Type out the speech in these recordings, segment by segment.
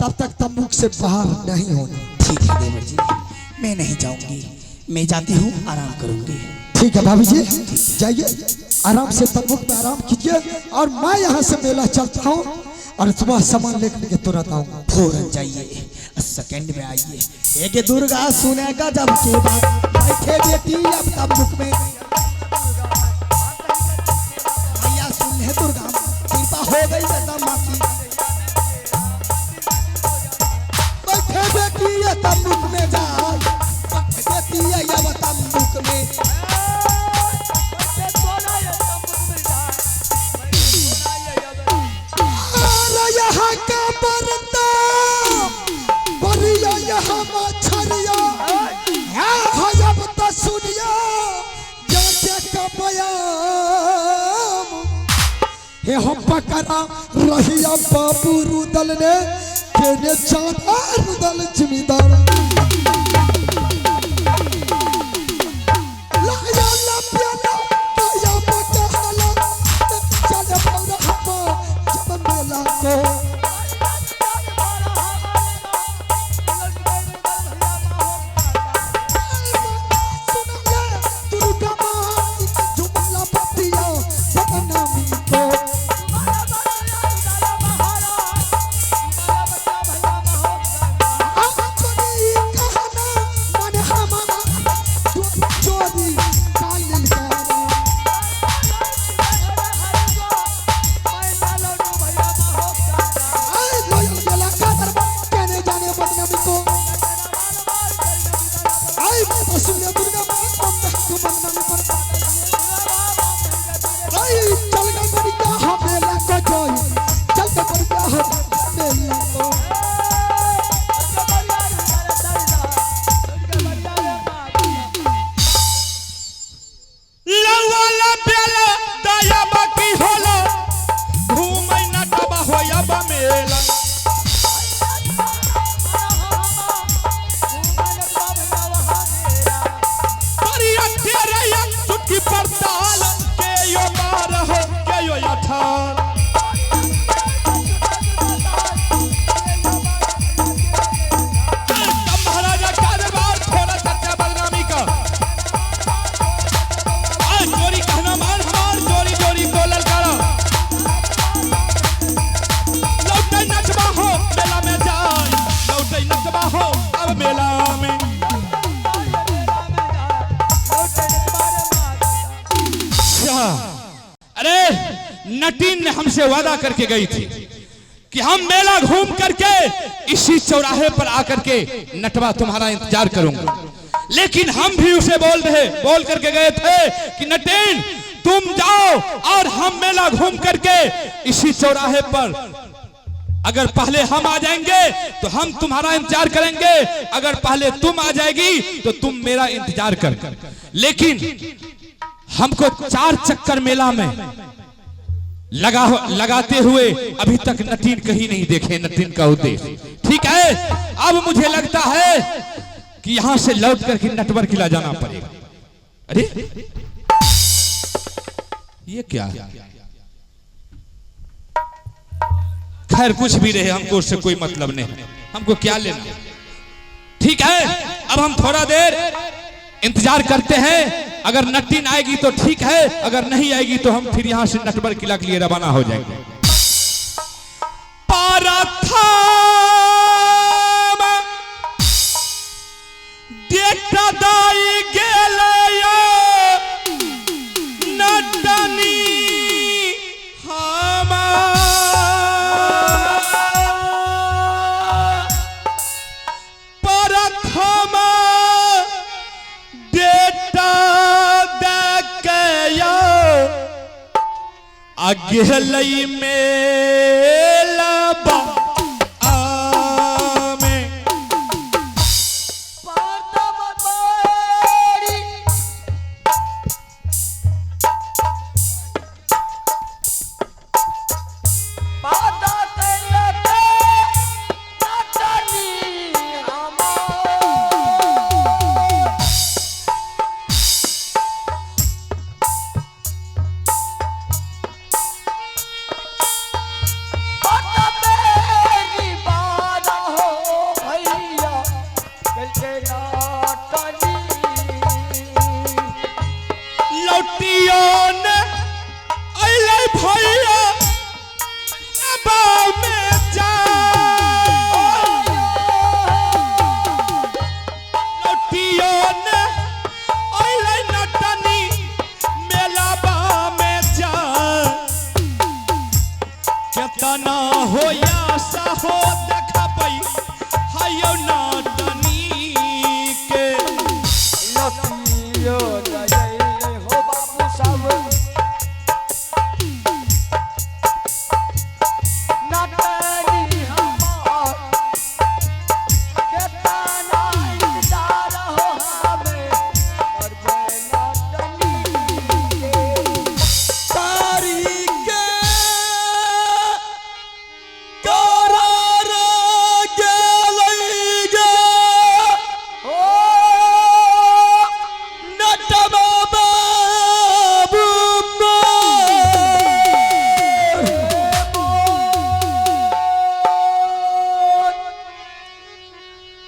तब तक तंबूक से बाहर नहीं होना। ठीक है देवर जी, मैं नहीं जाऊंगी, मैं जाती हूँ, आराम करूंगी। ठीक है भाभी जी, जाइए आराम से तंबूक में आराम कीजिए और मैं यहाँ से मेला चलता हूँ और सुबह सामान लेकर के तुरंत आऊंगा। फौरन जाइए, सेकंड में आइए। एक दुर्गा सुनेगा जब के बाद बैठे बेटी अब तंबूक में। भैया सुन ले दुर्गा, कृपा हो गई माँ की। बैठे बेटी ये तंबूक में जा, बैठे बेटी ये अब तंबूक में। यहाँ का बरता बरिया यहाँ मछरिया है अब तो सुनिया जाके का बयाम हे हम पकड़ा रहिया बाबू रुदल ने केने जाना रुदल जिम्मेदार लाया लपियाला काया पकड़ा चले पौरा हम जब मेला को नटीन ने हमसे वादा करके गई थी कि हम मेला घूम करके इसी चौराहे पर आकर के नटवा तुम्हारा इंतजार करूंगा, लेकिन हम भी उसे बोल करके गए थे कि नटीन तुम जाओ और हम मेला घूम करके इसी चौराहे पर, अगर पहले हम आ जाएंगे तो हम तुम्हारा इंतजार करेंगे, अगर पहले तुम आ जाएगी तो तुम मेरा इंतजार कर। लेकिन हमको 4 चक्कर मेला में लगाते हुए अभी तक नटीन कहीं नहीं देखे, नटीन का उद्देश्य। ठीक है, अब मुझे लगता है कि यहां से लौट करके नटवर किला जाना पड़ेगा। अरे ये क्या, खैर कुछ भी रहे, हमको उससे कोई मतलब नहीं, हमको क्या लेना। ठीक है, अब हम थोड़ा देर इंतजार करते हैं, अगर नटीन आएगी तो ठीक है, अगर नहीं आएगी तो हम फिर यहां से नटवर किला के लिए रवाना हो जाएंगे। अगलई मेला में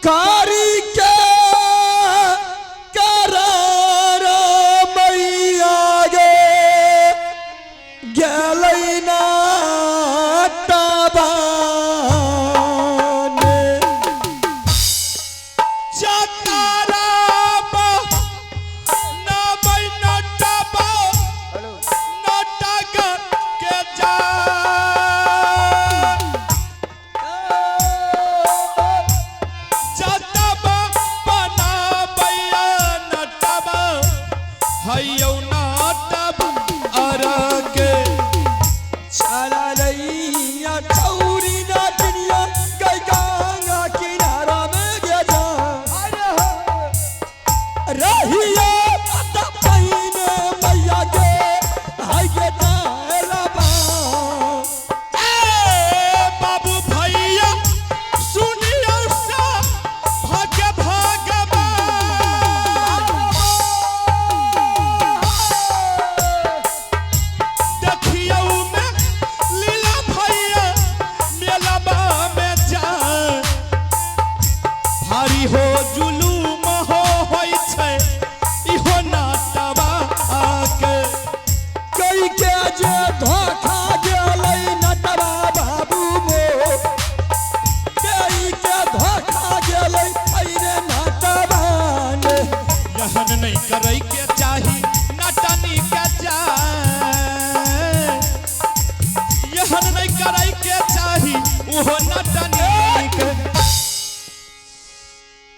कारी के करार मैया गे गेलै ना तबाने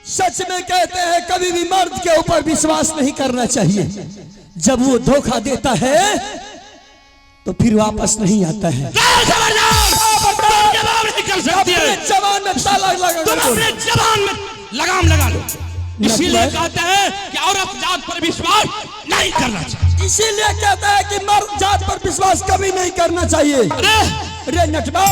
सच में कहते हैं कभी भी मर्द के ऊपर विश्वास नहीं करना चाहिए। जब वो धोखा देता है तो फिर वापस नहीं आता है। जबान में ताला लगा, तुम अपने जबान में लगाम लगा लो। इसीलिए कहते हैं कि औरत जात पर विश्वास नहीं करना चाहिए। इसीलिए कहता है कि मर्द जात पर विश्वास कभी नहीं करना चाहिए। अरे नटवा,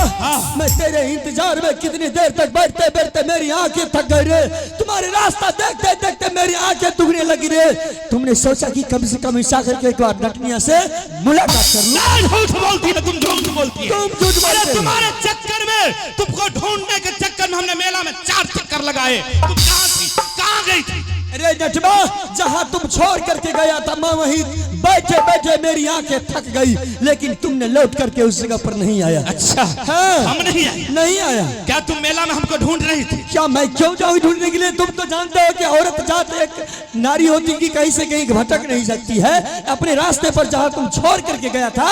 मैं तेरे इंतजार में कितनी देर तक बैठते बैठते मेरी आंखें थक गई रे। तुम्हारे रास्ता देखते देखते मेरी आंखें दुखने लगी रे। तुमने सोचा कि कम से कम ईशा करके एक बार नटनिया से मुलाकात कर लूं। झूठ बोलती है तुम, झूठ बोलती है तुम, झूठ बोलते हो। तुम्हारे चक्कर में, तुमको ढूंढने के चक्कर में हमने मेला में 4 चक्कर लगाए। तुम कहाँ थी, कहाँ गई थी? अरे नटवा, जहाँ तुम छोड़ करके गया था मैं वहीं बैठे बैठे मेरी आंखें थक गई, लेकिन तुमने लौट करके उस जगह पर नहीं आया। अच्छा, हाँ, हम नहीं आए? नहीं आया। क्या तुम मेला में हमको ढूंढ रही थी? क्या मैं क्यों जाऊँ ढूंढने के लिए? तुम तो जानते हो कि औरत जात एक नारी होती कि कहीं से कहीं भटक नहीं सकती है। अपने रास्ते पर जहाँ तुम छोड़ करके गया था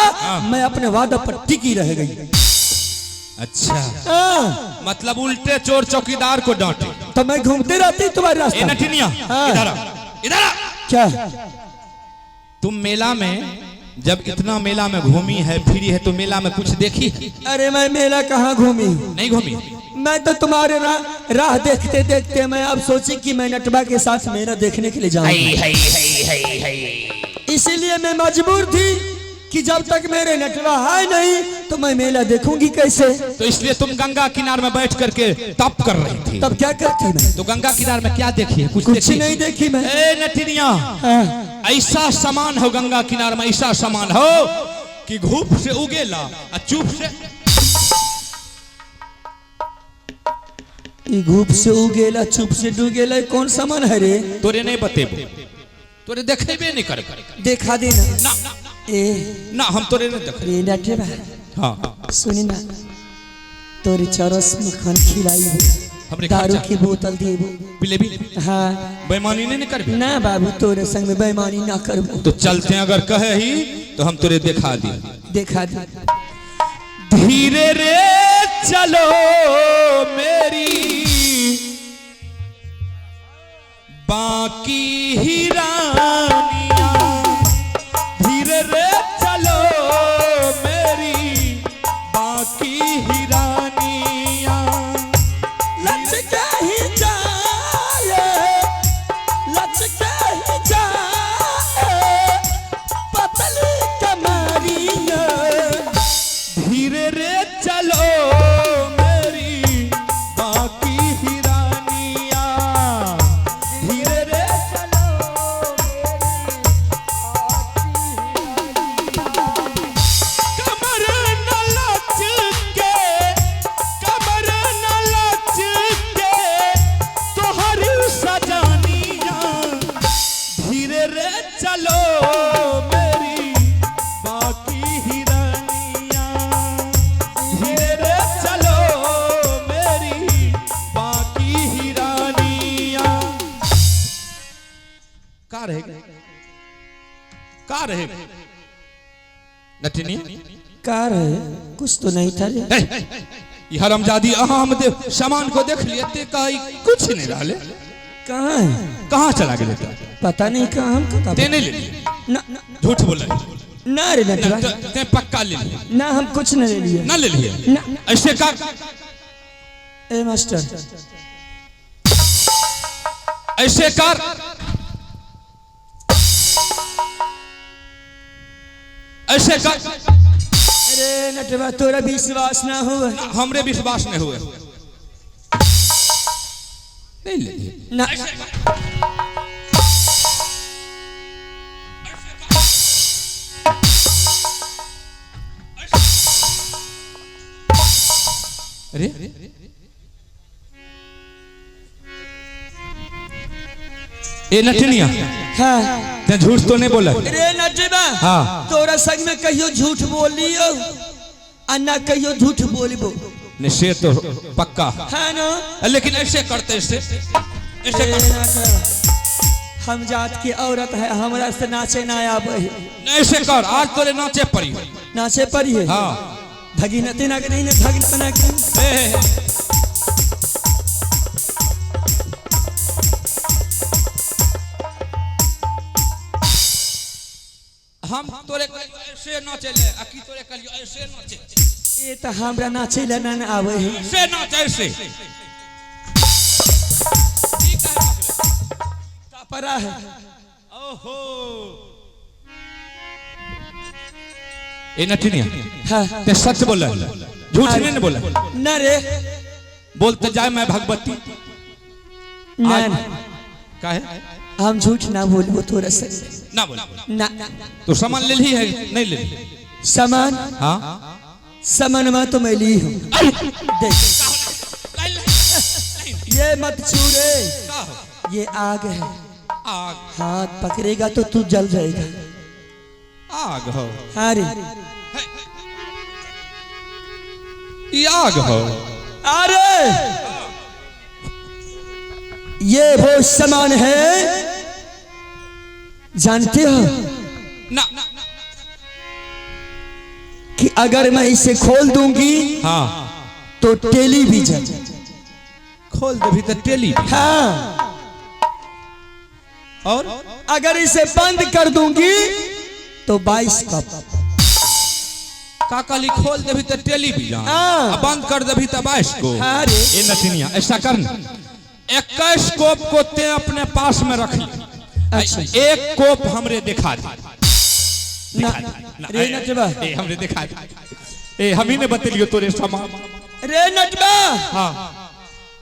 मैं अपने वादा पर टिकी रह गई। अच्छा, मतलब उल्टे चोर चौकीदार को डांटे तो मैं घूमते रहती तुम्हारे रास्ते। नटिनिया, इधर आ, इधर आ। क्या तुम मेला में जब इतना मेला में घूमी है, फिरी है, तो मेला में कुछ देखी है? अरे मैं मेला कहाँ घूमी? नहीं घूमी? मैं तो तुम्हारे राह देखते देखते मैं अब सोची कि मैं नटवा के साथ मेला देखने के लिए जाऊँ। इसीलिए मैं मजबूर थी कि जब तक मेरे नटवा है नहीं तो मैं मेला देखूंगी कैसे। तो इसलिए तुम गंगा किनारे में बैठ करके तप कर रही थी। तब क्या करती मैं? तो गंगा किनारे में क्या देखी? कुछ नहीं देखी मैं। ए नटिनिया, ऐसा सामान हो गंगा किनारे में, ऐसा सामान हो कि घूप से उगेला और चुप से घूप से उगेला चुप से डूगेला। कौन सामान है रे? तोरे नहीं बतेबो, तोरे देखेबे नहीं करे। देखा देना ना ए ना, हम तोरे नहीं देख। रे नटवा, हाँ सुनी ना, तोरे चरस मक्खन खिलाई, हमरे दारू की बोतल देबो, पिलेबी। हाँ, बेईमानी नहीं करबे ना बाबू, तोरे संग में बेईमानी ना करबो। तो चलते हैं, अगर कहे ही तो हम तोरे दिखा दी। देखा दे। धीरे रे चलो मेरी बाकी ही रानियां, धीरे रे चलो मेरी बाकी ही रानियां। लचके ही जाए, लचके ही जाए पतली कमरिया। धीरे रे चलो मेरी का रहे नटनी कार है कुछ तो नहीं था रे। ये हरामजादी हम सामान को देख लिए ते कहीं कुछ नहीं रहले। कहाँ है? कहाँ चला गए पता नहीं कहाँ हम कहाँ ते नहीं ले लिए ना झूठ बोला ना रे नटवा ते पक्का ले लिए ना हम कुछ नहीं ले लिए ना ले लिए ना ऐसे का ए मास्टर ऐसे कर ऐसे कर अरे नटवा तोरा विश्वास ना हुआ हमरे विश्वास नहीं हुए नहीं ले लिए ना अरे ए नटनिया हाँ ते झूठ तो नहीं बोला अरे नटवा हाँ तोरा संग में कहियो झूठ बोलियो आ ना कहियो झूठ बोलिबो निश्चय तो पक्का है ना लेकिन ऐसे करते ऐसे ए करते नटवा हम जात की औरत है हमरा से नाचे ना आवे ऐसे कर आज तोरे नाचे पड़ी नाचे पड़ी है हाँ भगिनती ना नहीं ना भगिनती ना हम तोरे ऐसे नाचे ले अकी तोरे कलियो ऐसे नाचे ये तो हमरा नाचे ला ना आवे है ऐसे नाचे ऐसे परा है ओहो ए नटनिया हाँ ते सच बोला झूठ नहीं बोला ना रे बोलते जाए मैं भगवती ना का है हम झूठ ना बोलबो तोरा से ना बोल ना तो सामान ले ली है नहीं ले ली सामान हाँ सामान में तो मैं ली हूँ देख ये मत छूरे ये आग है आग हाथ पकड़ेगा तो तू जल जाएगा आग हो हाँ रे ये आग हो अरे ये वो सामान है जानते हो ना कि अगर मैं इसे खोल दूंगी हाँ तो टेलीविजन खोल दे भी तो टेली हाँ और अगर इसे बंद कर दूंगी तो 22 कप काकाली खोल दे भी तो टेलीविजन हाँ। बंद कर दे भी तो 22 को हाँ रे ये नटनिया ऐसा करना 21 कोप को ते अपने पास में रख ले अच्छा। एक कोप हमरे दिखा दे ना रे नटवा ए हमरे दिखा दे ए हम ही ने बतलियो तोरे सामान रे नटवा हाँ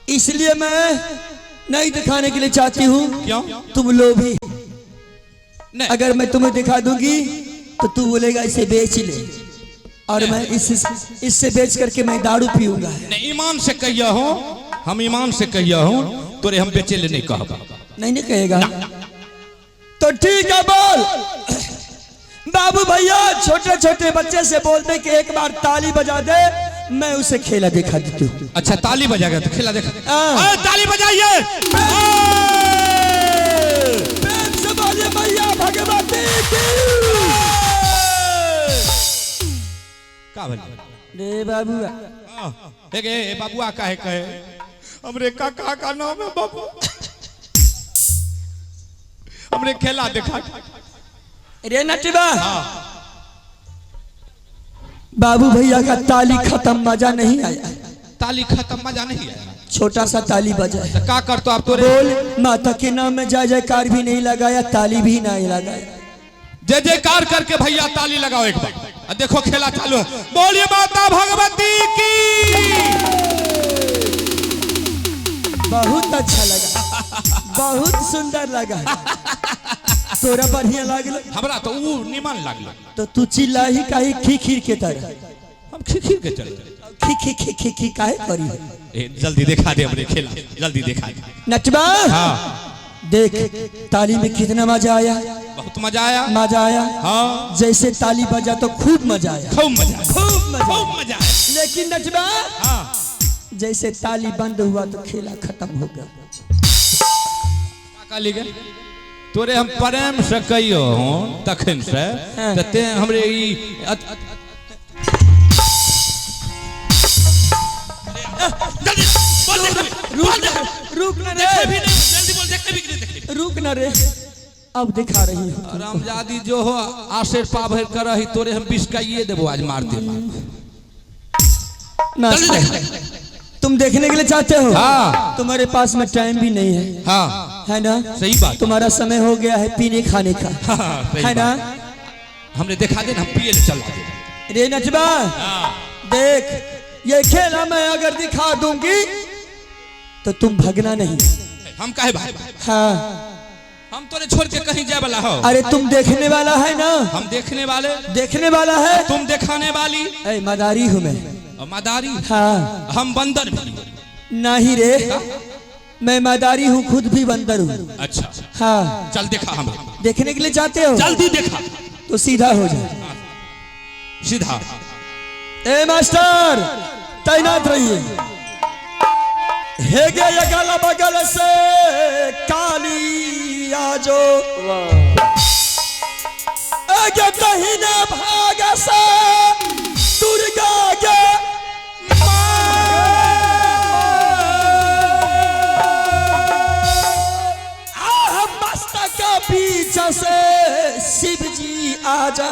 इसलिए मैं नहीं दिखाने के लिए चाहती हूँ क्यों तुम लोभी नहीं अगर मैं तुम्हें दिखा दूंगी तो तू बोलेगा इसे बेच ले और मैं इससे बेच करके मैं दारू पीऊंगा नहीं ईमान से कहिया हो हम ईमान से कहिया हो तोरे हम बेचे ले नहीं कहब नहीं कहेगा तो ठीक है बोल बाबू भैया छोटे छोटे बच्चे से बोलते कि एक बार ताली बजा दे मैं उसे खेला दिखा देती हूँ अच्छा ताली बजाएगा तो खेला देखा हाँ। ताली बजाइए प्रेम से बोलिए मैया भगवती की का भले रे बाबू ए बाबुआ काहे कहे हमरे काका का नाम है बाबू हमरे खेला देखा रे नटवा बाबू भैया का ताली खत्म मजा नहीं आया ताली खत्म मजा नहीं आया छोटा सा ताली बजा तो का कर तो आप तोरे बोल माता के नाम में जय जयकार भी नहीं लगाया ताली भी नहीं लगाया जय जयकार करके भैया ताली लगाओ एक बार देखो खेला चालू है बोलिए माता भगवती की बहुत अच्छा लगा बहुत सुंदर लगा तोरा बढ़िया लागल हमरा तो ऊ निमन लागल तो तू चिल्ला ही काहे खीखीर के तरह हम खिखिर के चल खी काहे करी ए जल्दी दिखा दे हमरे खेला जल्दी दिखा दे नटवा हाँ देख ताली में कितना मजा आया बहुत मजा आया हाँ जैसे ताली बजा तो खूब मजा आया खूब मजा खूब मजा खूब मजा आया लेकिन नटवा हाँ जैसे ताली बंद हुआ तो खेला खत्म हो गया काका ले गए तोरे हम प्रेम से कहियो हूँ तखन से तो ते हमरे ई जल्दी बोल रुक ना रे, देखे भी नहीं, जल्दी बोल, देखे भी नहीं, देखे रुक ना रे, अब दिखा रही हूँ। रामजादी जो हो आशीर पाभर कर रही तोरे हम बिस्काइए देबो आज मार दे मास्टर, तुम देखने के लिए चाहते हो? हाँ। तुम्हारे पास में टाइम भी नहीं है, हाँ है ना? सही बात। तुम्हारा समय हो गया है पीने खाने का, हाँ, सही है ना? हमने देखा दे ना, हम पिए ले चल रे नजबा, देख ये खेला मैं अगर दिखा दूंगी तो तुम भगना नहीं। हम काहे भाई? हाँ, हम तोरे छोड़ के कहीं जाए वाला हो? अरे तुम देखने वाला है ना? हम देखने वाले, देखने वाला है, तुम दिखाने वाली। ऐ मदारी हूँ मैं। मदारी? हाँ। हम बंदर भी? नहीं रे, मैं मदारी हूँ, खुद भी बंदर हूँ। अच्छा हाँ, चल दिखा हमें। देखने के लिए चाहते हो? जल्दी दिखा। तो सीधा हो जाए, सीधा। ए मास्टर तैनात रहिए। हे गे अगल बगल से काली आजो, आगे दहीने भाग से दुर्गा गे मस्तक बीच से शिव जी आजा।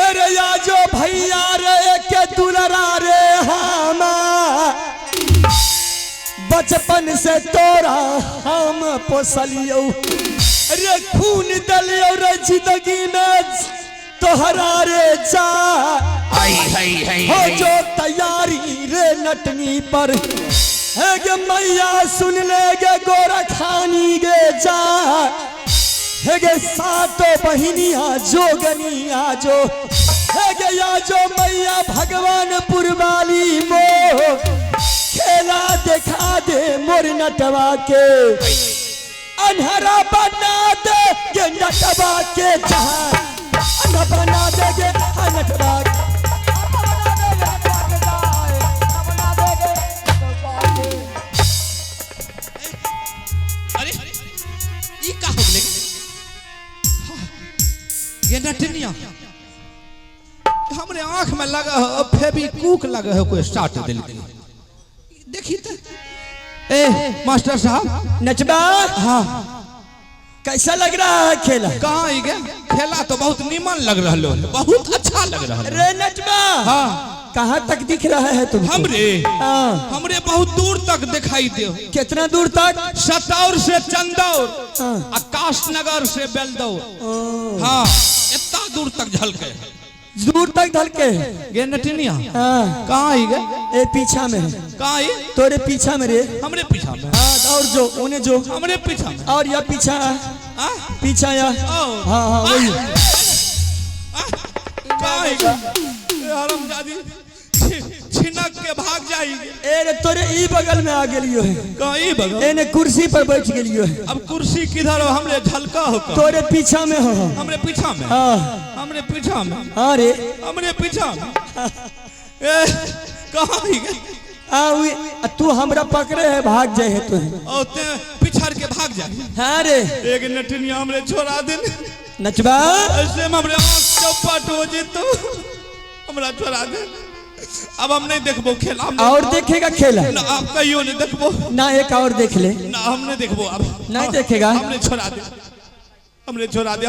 अरे आजो भैया रे के दुलरा रे हमा, बचपन से तोरा हम पोसलियो रे, खून दलियो रे जिंदगी में तोहरा रे जा। हो जो तैयारी रे नटनी पर, है गे मैया सुन ले गे गोरा खानी गे जा। है गे सातो बहिनिया जोगनिया जो, है गे या जो मैया भगवानपुर वाली मो, खेला दिखा दे मोर नटवा के, अनहरा बना दे गे नटवा के, जहाँ अनहरा बना दे गे नटवा के। अरे ये का हो गले? ये नटनिया हमरे आंख में लगा हो, फेविक्विक लगा हो, कोई स्टार्ट दिल के। देखिए तो ए मास्टर साहब। नचबा, हाँ कैसा लग रहा है खेला? कहाँ ही गया? खेला तो बहुत नीमन लग रहा लो, बहुत अच्छा लग रहा है। रे नचबा, हाँ कहाँ तक दिख रहा है तुम? हमरे हाँ। हमरे बहुत दूर तक दिखाई दे। कितना दूर तक? सतौर से चंदौर, हाँ। आकाशनगर से बेलदौर, हाँ इतना दूर तक झलके, दूर तक ढलके। गे नटनिया हाँ। कहाँ ही गए? ए पीछा में है। कहाँ ही? तोरे पीछा में रे। हमरे पीछा में? हाँ, और जो उन्हें जो हमरे पीछा में। और या पीछा, हाँ? पीछा या, ओ। हाँ हाँ वही। कहाँ ही गए? हरामजादी छिनक के भाग जाएंगे। ए रे तोरे ई बगल में आ गेलियो है। कहाँ ही बगल? एने कुर्सी पर बैठ गेलियो है। अब कुर्सी किधर हो? हमरे झलका हो का? तोरे पीछा में हो। हमरे पीछा में? हाँ। हमरे पीछा में? हाँ रे। हमरे पीछा में? ए कहाँ ही गए? तू हमरा पकड़े है, भाग जाए है तू। और ते पिछड़ के भाग जाए। हाँ रे। एक नटनिया हमरे छोड़ा दे। नचबा, ऐसे में हमरे आँख चौपट हो जेतो, हमरा छोड़ा दे। अब हम नहीं देखबो खेला। और देखेगा खेला? ना आप कहियो नहीं देखबो। ना एक और देख ले। ना हम नहीं देखबो अब। नहीं देखेगा? हमने छोड़ा दे, हमने छोड़ा दे।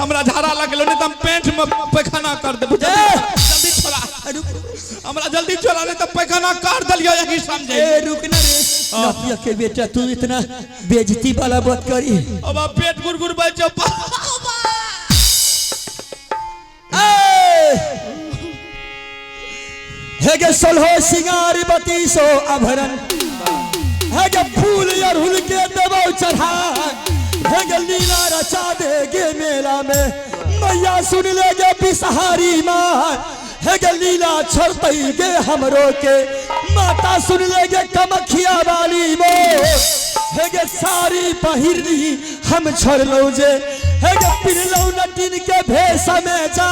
हमरा झाड़ा लगलो नहीं तो हम पेंट में पैखाना कर देबो। जल्दी छोड़ा, हमरा जल्दी छोड़ा नहीं तो पैखाना कर दलियो, यही समझे। ए रुक ना रे नतिया के बेटा, तू इतना बेइज्जती वाला बात करी। अब आप पेट गुरगुर बचो। है गे सोलहो सिंगार बतीसो आभरण, है गे फूल अड़हुल के देवो चढ़ा, है गे लीला रचा दे गे मेला में, मैया सुन ले गे बिसहारी माँ, है गे लीला छोड़तई गे हमरो के, माता सुन ले गे कमखिया वाली मो, है गे सारी पहिरनी हम छोड़ लो जे, है गे पिरलो नटिन के भेष में जा,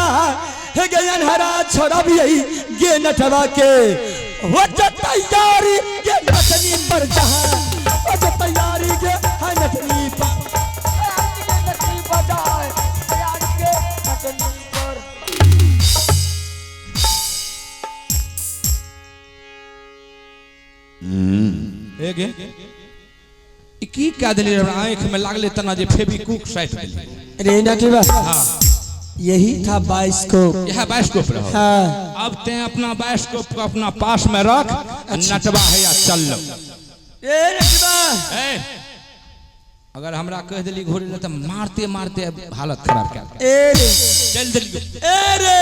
है गे अनहरा छोड़ा भी गे नटवा के, वो तैयारी गे नटनी पर जहाँ, वो तैयारी गे नटनी पर। गे ई की कह देली आंख में लागले तना जे फेविक्विक साइट देली रे नटवा हां यही था बाइस्कोप। यह बाइस्कोप रहो। हाँ। अब ते अपना बाइस्कोप को अपना पास में रख। नटवा है या चल लो ए नटवा अगर हमरा कह दिली घोड़े तो मारते मारते हालत खराब कर ए रे चल दिली ए रे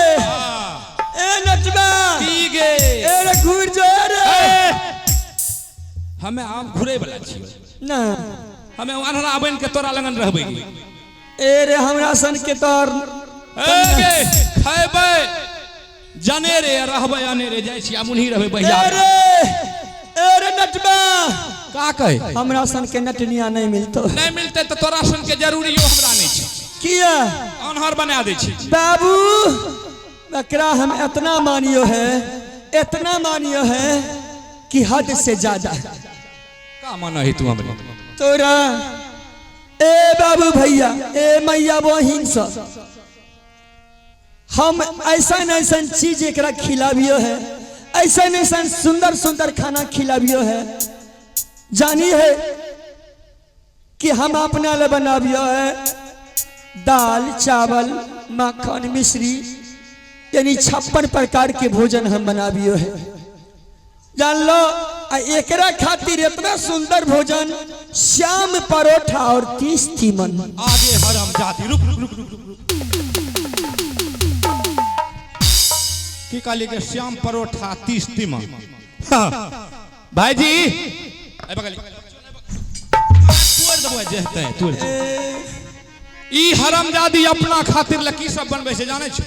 ए नटवा की गे ए रे घूर जो रे हमें आम घुरे वाला छियो ना हमें अनहरा बन के तोरा लगन रहबै ए रे हमरा सन के तोर ए गे खैबै जाने रे रहबै आने रे जाइ छी आ मुन्ही रहबै बहिया ए रे नटवा का कहे हमरा सन के नटनिया नहीं मिलतो नहीं मिलते तो तोरा सन के जरूरियो हमरा नहीं छै किया अनहर बना दे छी बाबू बकरा हम इतना मानियो है कि हद से ज्यादा का माना है तू हमरे तोरा ए बाबू भैया ए मैया बहिन सब हम ऐसा चीज एकरा खिलाबियो है ऐसा सुंदर सुंदर खाना खिलाबियो है जानी है कि हम अपना ले बनाबियो है दाल चावल मक्खन मिश्री यानी 56 प्रकार के भोजन हम बनाबियो है जान लो एकरा खातिर इतना सुंदर भोजन श्याम परोठा और 30 तीमन आगे हराम जाती रुक रुक रुक रुक की काली के श्याम परोठा 30 तीमन भाई जी ए बगली तोड़ दबो जेते तोड़ ई हरामजादी अपना खातिर लकी सब बनबै छै जाने छै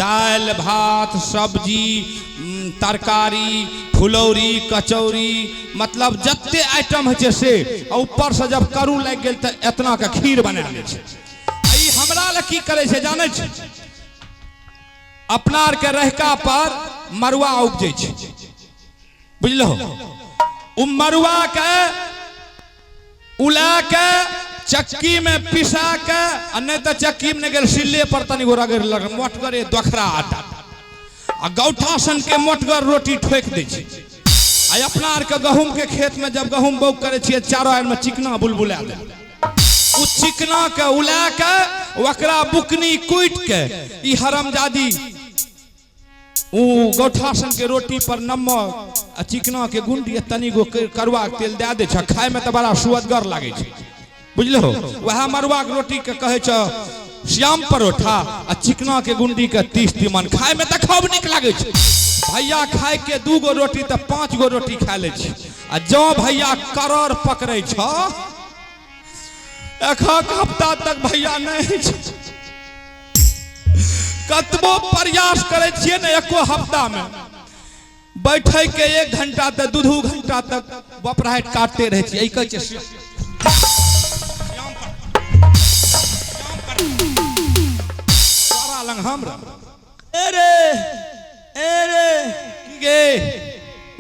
दाल भात सब्जी तरकारी फुलौरी कचौरी मतलब जत्ते आइटम है से ऊपर से जब करू लग गेल त एतना का खीर बना ले छै ई हमरा ल की करे छै जाने छै अपना के रहका पर मरुआ उपजे छै बुझलो उ मरुआ के उला के चक्की में पिसा के नहीं तो चक्की में गेल सिल्ले पर तनी गो रगड़ लग मोटगरे दोखरा आटा आ गौठा सन के मोटगर रोटी ठोक दे छै आ अपना आर के गहूम के खेत में जब गहूम बौग करे छिए चारों आर में चिकना बुलबुला दे उ चिकना के उला के ओकरा बुकनी कुट के ई हरामजादी उ गौठा सन के रोटी पर नमक आ चिकना के गुंडी तनी गो करुआ के तेल दे दे छै खाए में तो बड़ा सुअदगर लागे छै बुझलो वह मरुआ के रोटी के कहे छ श्याम परोठा आ चिकना के गुंडी के 30 तीमन खाए में तो खूब निक लागे छै भैया खाए के 2 गो रोटी तो 5 गो रोटी खा ले छी आ जो भैया करर पकड़े छ एक हफ्ता तक भैया नहीं कतबो प्रयास करे छिए ने एको हफ्ता में बैठे के 1 घंटा तक 2 घंटा तक बपराहट काटते रहे छिए कहे छै लंग हमरा एरे गे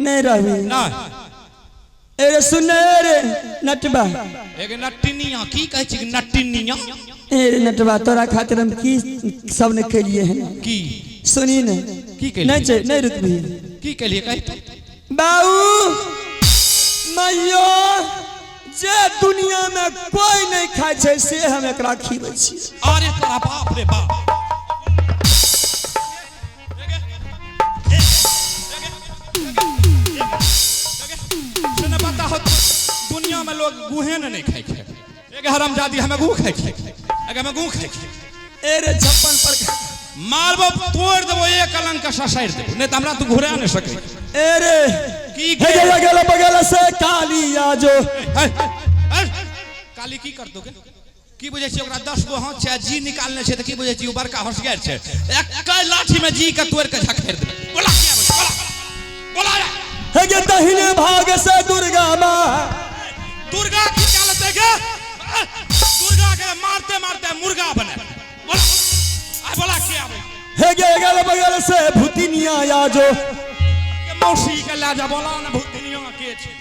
नहीं रही ना एरे सुने रे नटवा एक नटिनिया की कहे छी नटिनिया एरे नटवा तोरा खातिर हम की सब ने केलिए हैं की सुनी ने की केलिए नहीं रुकबी की केलिए कहि बाऊ मैयो जे दुनिया में कोई नहीं खाए छै से हम एकरा खिबै छी अरे तोरा बाप रे बाप सुन पता हो दुनिया में लोग गुहे नहीं खाए छै एक हरामजादी हमें गु खाए छै अगर हमें गु खाए छै एरे 56 पर मारबो तोड़ देबो एक कलंक का ससाइर देबो नहीं तो हमरा तू घुरा नहीं सकै एरे की गला बगल से काली आ जो काली की कर दोगे की बुझे छी ओकरा 10 गो हाथ छै जी निकालने छै त की बुझे छी उ बड़का होशियार छै एक लाठी में जी के तोड़ के झखेर दे बोला क्या बोला हे गे दहिने भाग से दुर्गा मां दुर्गा की क्या लेते गे दुर्गा के मारते मारते मुर्गा बने बोला क्या हे गे गल बगल से भूतिनिया आ जो मौसी के लाजा बोला ना भूतिनिया के छै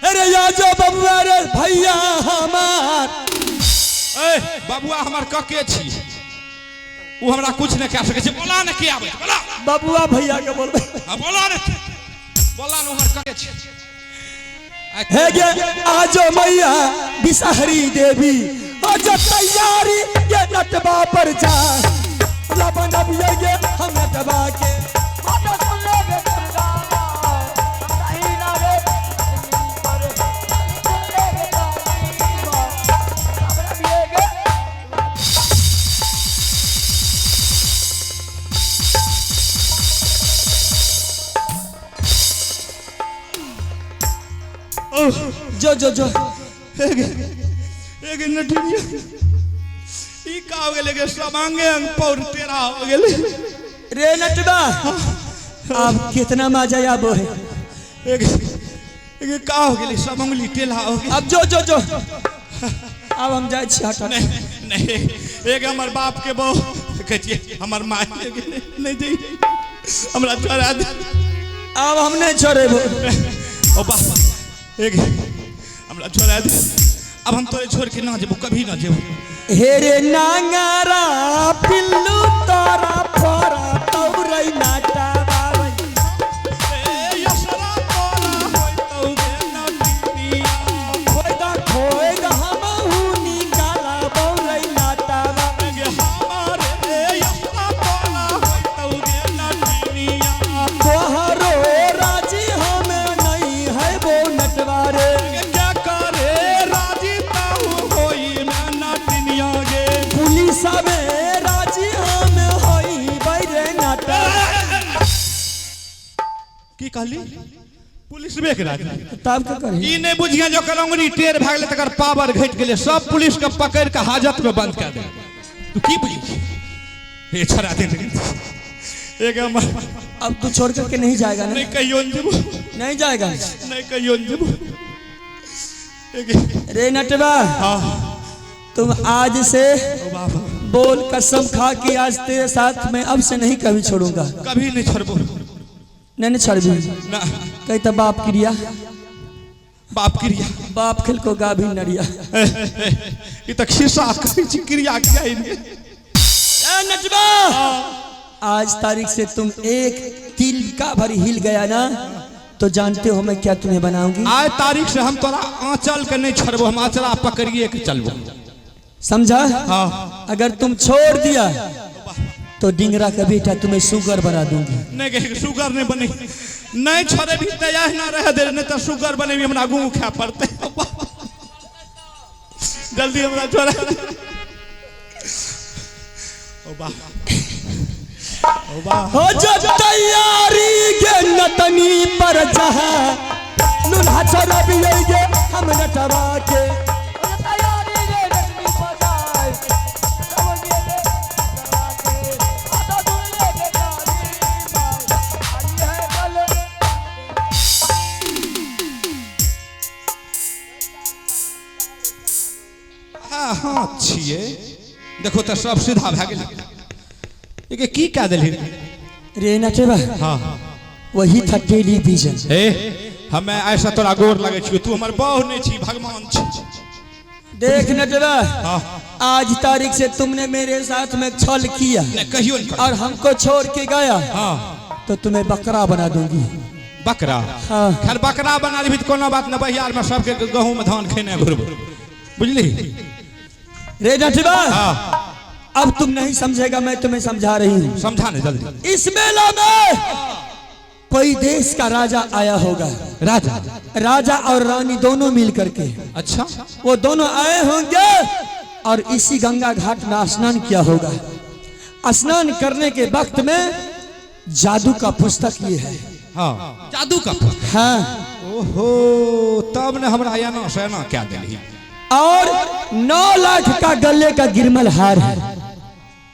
अरे या जो बबुआ रे भैया हमार ए बबुआ हमर कके छी उ हमरा कुछ नहीं कह सके छै बोला ना के आबे बोला बबुआ भैया के बोलबे हां बोला ना हमर कके छी है गे आजो मैया बिसहरी देवी आज तैयारी ये नटवा पर जा लबन अब ये हम नटवा के जो जो जो एक नठिया ई का हो गेले के समांगे अंग पौर तेरा हो गेले रे नटवा अब कितना मजा आबो है एक का हो गेले समंगली टेला हो गेले अब जो जो जो अब हम जाय छी हट नहीं नहीं एक हमर बाप के बहू कहिए हमर मां के गेले नहीं जई हमरा छोड़ा दे अब हम नहीं छोड़ेबो ओ बाप एक हमरा छोड़ा दे अब हम तोरे छोड़ के ना जेबो कभी ना जेबो हे रे नांगारा पिल्लू तोरा फोरा तौरई नाटा बावई ए यसरा तोरा होय तौ गे नटिया खोय दा हम हुनी गाला बौरई नाटा बावई गे हमारे ए यसरा तोरा होय तौ गे नटिया तोहरो राजी हम नहीं है वो नटवारे क्या करे राजी ताऊ होई मैं नटिया गे पुलिस में राजी हम होई बैरे नाटा की कहली पुलिस में राजी तब का करी ई नहीं बुझिया जो करंगनी टेर भागले तकर पावर घट गेले सब पुलिस के पकड़ के हाजत में बंद कर दे तू की बुझी ये छोड़ा दे एक हमर अब तू छोड़ करके नहीं जाएगा ना नहीं कहियो न जेबो नहीं जाएगा नहीं कहियो न जेबो एक रे नटवा हां तुम आज से ओ बाबा बोल कसम खा के आज तेरे साथ मैं अब से नहीं कभी छोड़ूंगा कभी नहीं छोड़बो नहीं छोड़बी ना कही तो बाप क्रिया बाप क्रिया बाप खेल को गाभी नरिया ई तक खिस्सा कही क्रिया क्या इनके ए नटवा आज तारीख से तुम एक तिल का भरी हिल गया ना तो जानते हो मैं क्या तुम्हें बनाऊंगी आज तारीख से हम तोरा आंचल के नहीं छोड़बो हम आंचला पकड़िए के चलबो समझा हां अगर तुम छोड़ दिया तो डिंगरा का बेटा तुम्हें शुगर बना दूंगी नहीं के शुगर नहीं बने नहीं छोड़े भी तैयार ना रह दे नहीं तो शुगर बने भी हमरा गूं खा पड़ते जल्दी हमरा छोड़ा ओ बा ओ बा हो जो तैयारी के नतनी पर जहा लुल्हा छोरा भी गे हम नटवा के हाँ छिए देखो तो सब सीधा भ गेल ये की कह देली रे नटवा हां वही था टेलीविजन ए हमें ऐसा तोरा गोर लगे छी तू हमर बहु नहीं छी भगवान छी देख नटवा हां आज तारीख से तुमने मेरे साथ में छल किया नहीं कहियो नहीं और हमको छोड़ के गया हां तो तुम्हें बकरा बना दूंगी बकरा हाँ खैर बकरा बना दी तो कोनो बात न बहियार में सबके गहूं में धान खेने घुरबो बुझली रे नटवा हां अब तुम नहीं समझेगा मैं तुम्हें समझा रही हूँ समझा ना जल्दी इस मेला में कोई देश का राजा आया होगा राजा राजा और रानी दोनों मिल करके अच्छा वो दोनों आए होंगे और इसी गंगा घाट में स्नान किया होगा स्नान करने के वक्त में जादू का पुस्तक ये है हां जादू का हाँ ओहो तब ने हमरा याना सेना क्या देली और 9 लाख का गले का गिरमल हार है